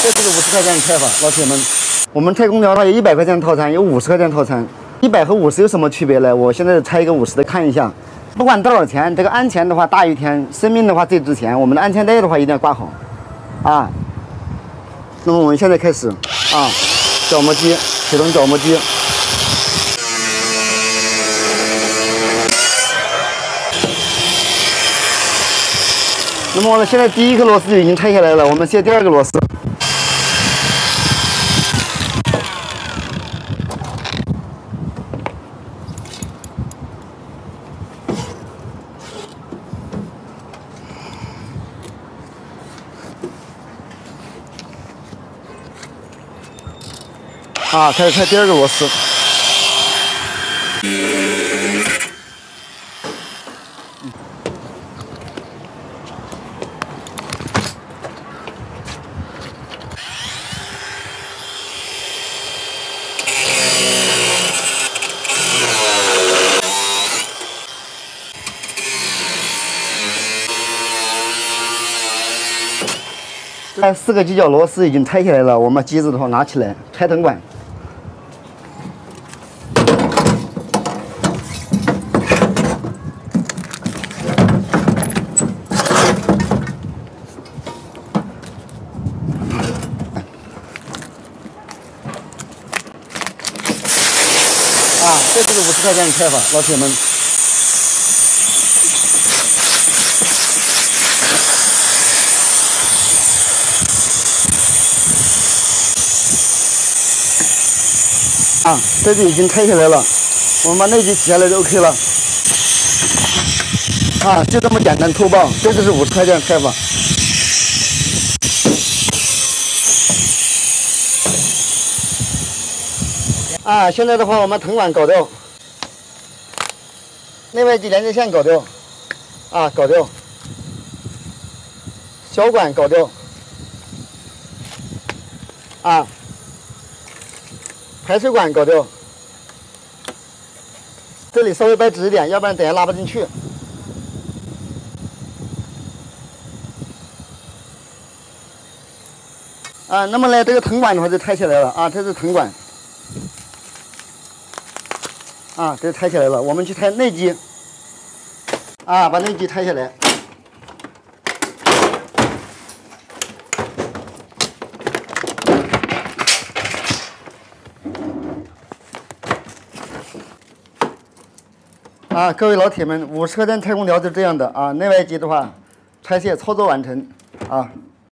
这是个50块钱的拆法，老铁们。我们拆空调的话有100块钱的套餐，有50块钱的套餐。100和50有什么区别呢？我现在拆一个50的看一下。不管多少钱，这个安全的话大于天，生命的话最值钱。我们的安全带的话一定要挂好。那么我们现在开始角磨机启动角磨机。那么呢，现在第1颗螺丝就已经拆下来了，我们卸第2个螺丝。开始拆第2个螺丝。4个机脚螺丝已经拆下来了，我们机子的话拿起来拆灯管。这是个50块钱的拆法，老铁们。这就已经拆下来了，我们把内机取下来就 OK 了。就这么简单粗暴，这就是50块钱的拆法。现在的话，我们藤管搞掉，内外机连接线搞掉，搞掉，小管搞掉，排水管搞掉，这里稍微掰直一点，要不然等下拉不进去。那么呢，这个藤管的话就拆下来了这是藤管。这拆下来了，我们去拆内机。把内机拆下来。各位老铁们，50块钱拆空调就这样的内外机的话，拆卸操作完成